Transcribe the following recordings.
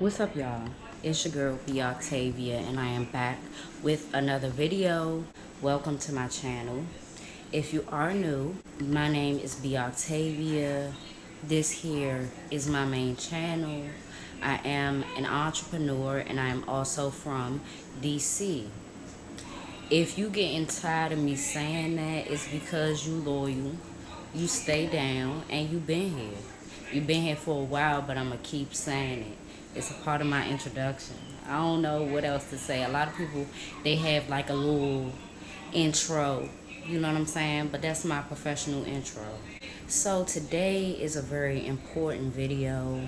What's up, y'all? It's your girl B Octavia, and I am back with another video. Welcome to my channel. If you are new, my name is B Octavia. This here is my main channel. I am an entrepreneur, and I am also from DC. If you getting tired of me saying that, it's because you loyal, you stay down, and you been here. You've been here for a while, but I'm going to keep saying it. It's a part of my introduction. I don't know what else to say. A lot of people, they have like a little intro, you know what I'm saying? But that's my professional intro. So today is a very important video.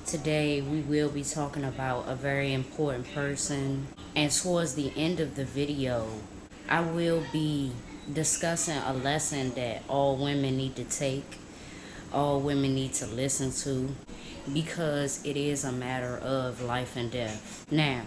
Today we will be talking about a very important person. And towards the end of the video, I will be discussing a lesson that all women need to take, all women need to listen to, because it is a matter of life and death. Now,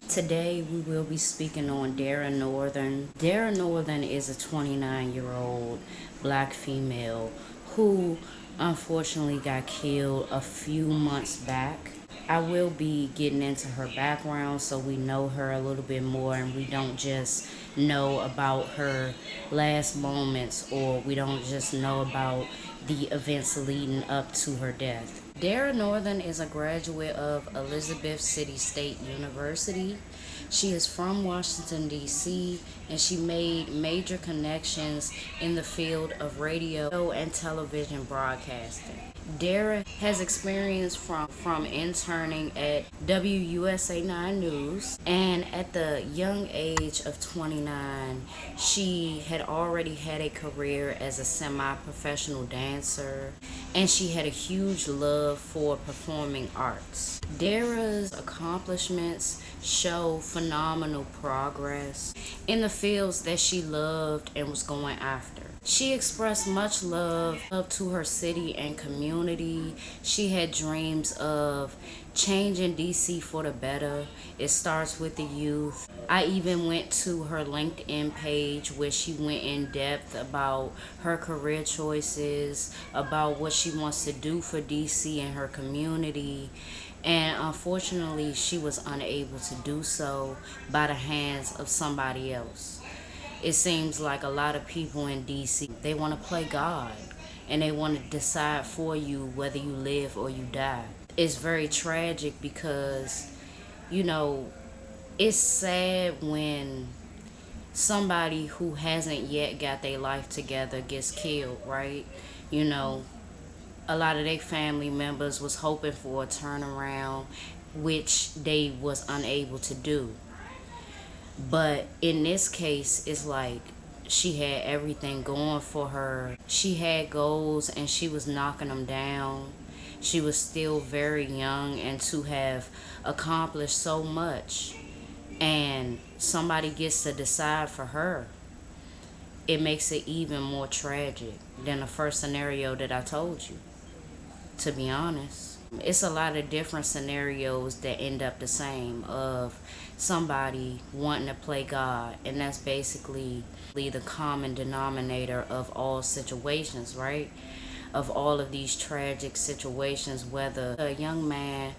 today we will be speaking on Dara Northern. Dara Northern is a 29-year-old black female who unfortunately got killed a few months back. I will be getting into her background so we know her a little bit more and we don't just know about her last moments, or we don't just know about the events leading up to her death. Dara Northern is a graduate of Elizabeth City State University. She is from Washington, D.C., and she made major connections in the field of radio and television broadcasting. Dara has experience from interning at WUSA 9 News, and at the young age of 29, she had already had a career as a semi-professional dancer, and she had a huge love for performing arts. Dara's accomplishments show phenomenal progress in the fields that she loved and was going after. She expressed much love to her city and community. She had dreams of changing DC for the better. It starts with the youth. I even went to her LinkedIn page where she went in depth about her career choices, about what she wants to do for DC and her community. And unfortunately, she was unable to do so by the hands of somebody else. It seems like a lot of people in DC, they want to play God and they want to decide for you whether you live or you die. It's very tragic because, you know, it's sad when somebody who hasn't yet got their life together gets killed, right? You know, a lot of their family members was hoping for a turnaround, which they was unable to do. But in this case, it's like she had everything going for her. She had goals and she was knocking them down. She was still very young, and to have accomplished so much and somebody gets to decide for her, it makes it even more tragic than the first scenario that I told you, to be honest. It's a lot of different scenarios that end up the same, of somebody wanting to play God, and that's basically the common denominator of all situations, right? Of all of these tragic situations, whether a young man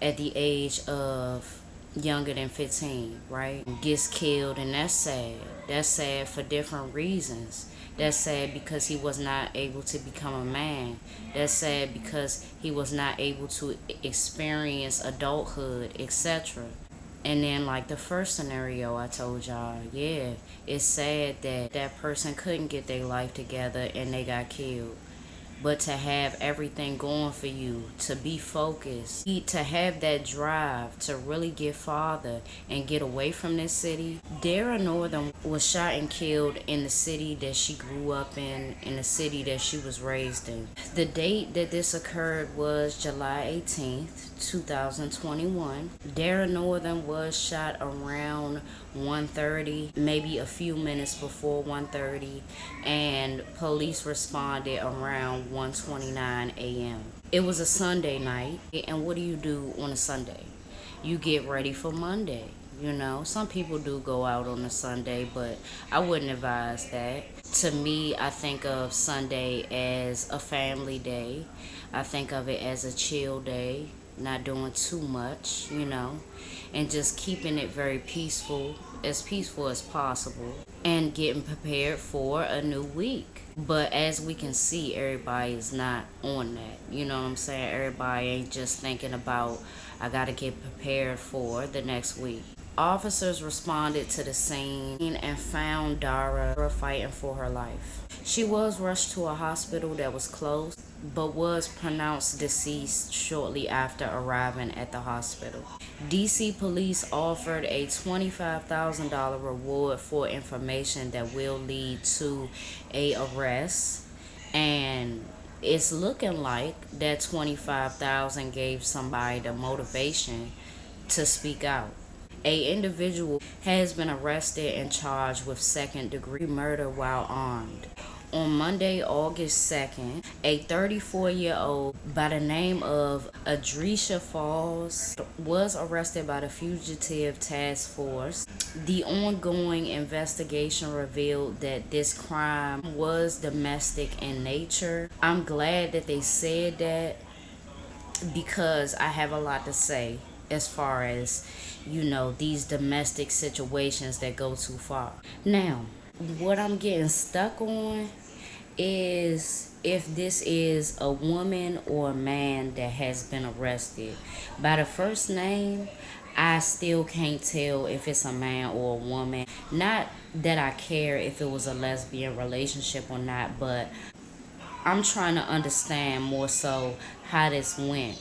at the age of younger than 15, right, gets killed, and that's sad. That's sad for different reasons. That's sad because he was not able to become a man. That's sad because he was not able to experience adulthood, etc. And then like the first scenario I told y'all, yeah, it's sad that that person couldn't get their life together and they got killed. But to have everything going for you, to be focused, to have that drive to really get farther and get away from this city. Dara Northern was shot and killed in the city that she grew up in the city that she was raised in. The date that this occurred was July 18th, 2021. Dara Northern was shot around 1:30, maybe a few minutes before 1:30, and police responded around 1:29 a.m. It was a Sunday night, and what do you do on a Sunday? You get ready for Monday. You know, some people do go out on a Sunday, but I wouldn't advise that. To me, I think of Sunday as a family day. I think of it as a chill day. not doing too much, and just keeping it very peaceful as possible, and getting prepared for a new week. But as we can see, everybody is not on that. You know what I'm saying? Everybody ain't just thinking about, I gotta get prepared for the next week. Officers responded to the scene and found Dara fighting for her life. She was rushed to a hospital that was closed, but was pronounced deceased shortly after arriving at the hospital. DC police offered a $25,000 reward for information that will lead to a arrest, and it's looking like that 25,000 gave somebody the motivation to speak out. A individual has been arrested and charged with second-degree murder while armed. On Monday, August 2nd, a 34-year-old by the name of Idrissa was arrested by the Fugitive Task Force. The ongoing investigation revealed that this crime was domestic in nature. I'm glad that they said that, because I have a lot to say as far as, these domestic situations that go too far. Now, what I'm getting stuck on is if this is a woman or a man that has been arrested. By the first name, I still can't tell if it's a man or a woman. Not that I care if it was a lesbian relationship or not, but I'm trying to understand more so how this went.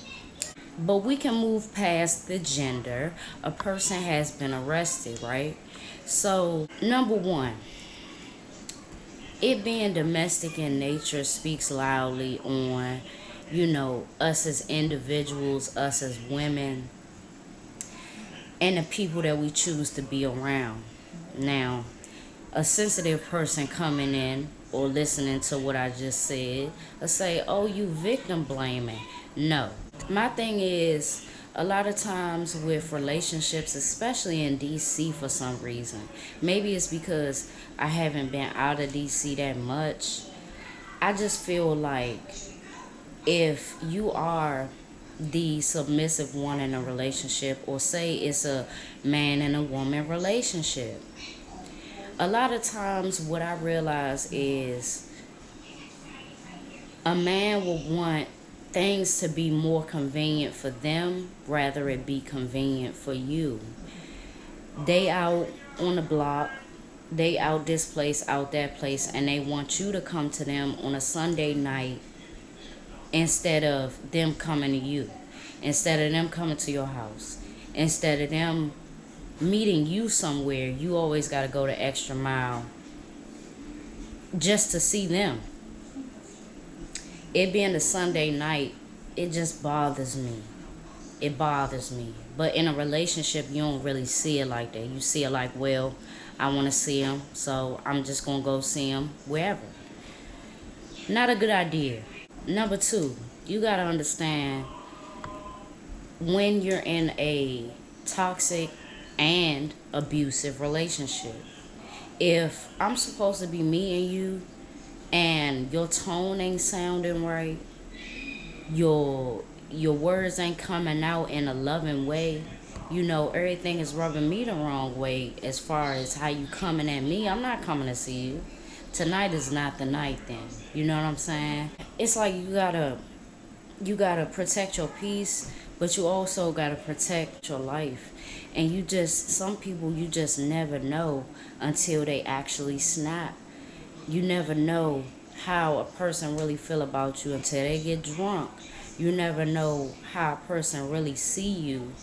But we can move past the gender. A person has been arrested, right? So, number one, it being domestic in nature speaks loudly on, us as individuals, us as women, and the people that we choose to be around. Now, a sensitive person coming in or listening to what I just said will say, oh, you victim blaming. No. My thing is, a lot of times with relationships, especially in DC for some reason, maybe it's because I haven't been out of DC that much, I just feel like if you are the submissive one in a relationship, or say it's a man and a woman relationship, a lot of times what I realize is a man will want things to be more convenient for them rather it be convenient for you. They out on the block, they out this place, out that place, and they want you to come to them on a Sunday night instead of them coming to you, instead of them coming to your house, instead of them meeting you somewhere. You always got to go the extra mile just to see them. It being a Sunday night, it just bothers me. It bothers me. But in a relationship, you don't really see it like that. You see it like, well, I want to see him, so I'm just going to go see him wherever. Not a good idea. Number two, you got to understand, when you're in a toxic and abusive relationship, if I'm supposed to be meeting you and your tone ain't sounding right, your words ain't coming out in a loving way, everything is rubbing me the wrong way as far as how you coming at me. I'm not coming to see you. Tonight is not the night then. You know what I'm saying? It's like you gotta protect your peace, but you also gotta protect your life. And some people you just never know until they actually snap. You never know how a person really feel about you until they get drunk. You never know how a person really see you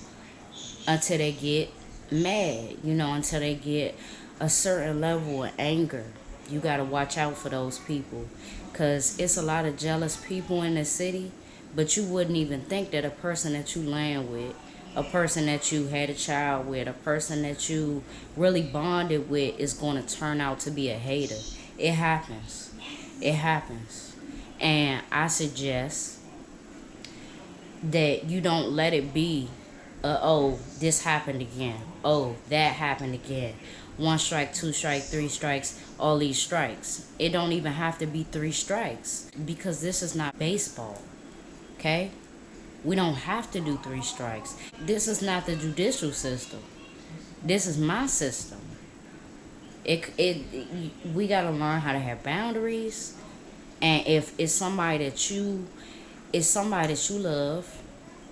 until they get mad, until they get a certain level of anger. You got to watch out for those people, because it's a lot of jealous people in the city, but you wouldn't even think that a person that you land with, a person that you had a child with, a person that you really bonded with is going to turn out to be a hater. It happens. It happens. And I suggest that you don't let it be, oh, this happened again. Oh, that happened again. 1 strike, 2 strike, 3 strikes, all these strikes. It don't even have to be 3 strikes, because this is not baseball. Okay? We don't have to do 3 strikes. This is not the judicial system. This is my system. We gotta learn how to have boundaries. And if it's somebody that you love,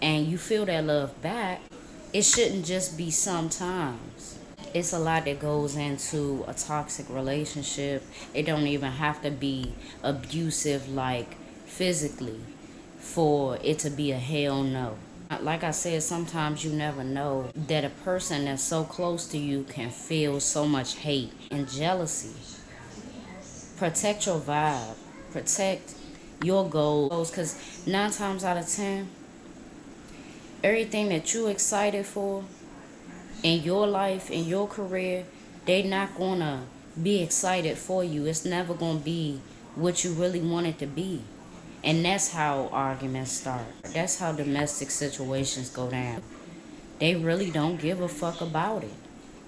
and you feel that love back, it shouldn't just be sometimes. It's a lot that goes into a toxic relationship. It don't even have to be abusive, like physically, for it to be a hell no. Like I said, sometimes you never know that a person that's so close to you can feel so much hate and jealousy. Protect your vibe. Protect your goals, because 9 times out of 10, everything that you're excited for in your life, in your career, they not gonna be excited for you. It's never gonna be what you really want it to be. And that's how arguments start. That's how domestic situations go down. They really don't give a fuck about it,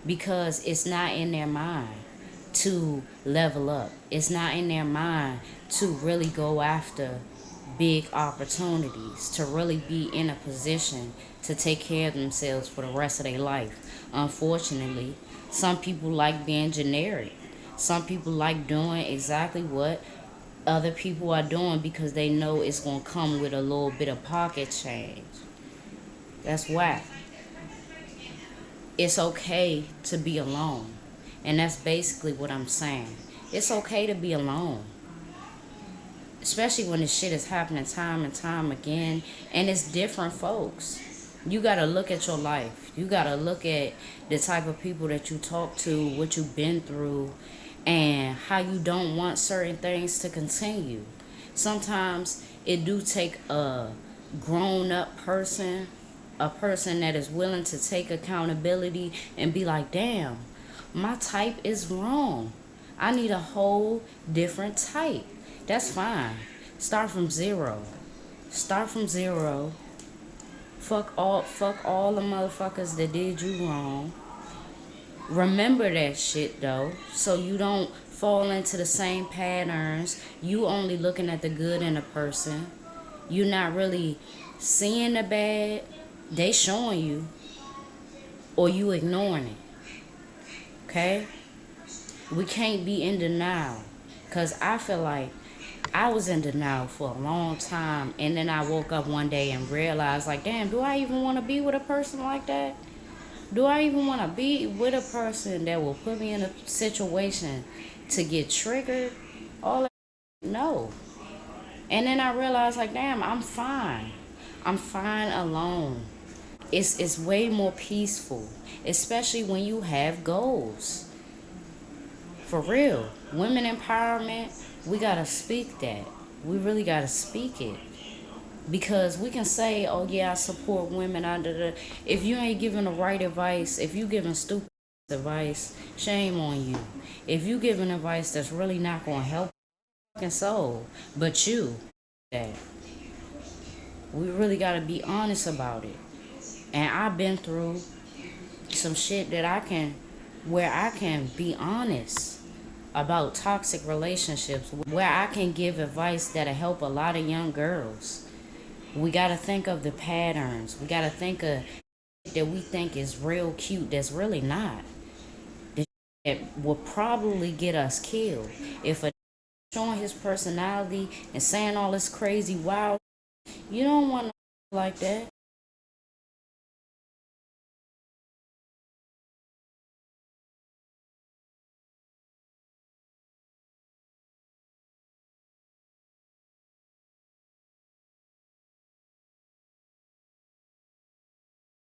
because it's not in their mind to level up. It's not in their mind to really go after big opportunities, to really be in a position to take care of themselves for the rest of their life. Unfortunately, some people like being generic. Some people like doing exactly what other people are doing because they know it's going to come with a little bit of pocket change. That's whack. It's okay to be alone. And that's basically what I'm saying. It's okay to be alone. Especially when this shit is happening time and time again. And it's different folks. You got to look at your life. You got to look at the type of people that you talk to, what you've been through, and how you don't want certain things to continue. Sometimes it do take a grown-up person, a person that is willing to take accountability and be like, damn, my type is wrong. I need a whole different type. That's fine. Start from zero. Start from zero. Fuck all the motherfuckers that did you wrong. Remember that shit though, so you don't fall into the same patterns. You only looking at the good in a person. You're not really seeing the bad. They showing you, or you ignoring it. Okay? We can't be in denial, because I feel like I was in denial for a long time, and then I woke up one day and realized, like, damn, do I even want to be with a person like that? Do I even want to be with a person that will put me in a situation to get triggered? All that? No. And then I realized, like, damn, I'm fine. I'm fine alone. It's way more peaceful, especially when you have goals. For real. Women empowerment, we got to speak that. We really got to speak it. Because we can say, oh yeah, I support women. If you ain't giving the right advice, if you giving stupid advice, shame on you. If you giving advice that's really not going to help your soul, but you, that. We really got to be honest about it. And I've been through some shit where I can be honest about toxic relationships, where I can give advice that'll help a lot of young girls. We got to think of the patterns. We got to think of that we think is real cute that's really not. That will probably get us killed. If a showing his personality and saying all this crazy wild, you don't want to like that.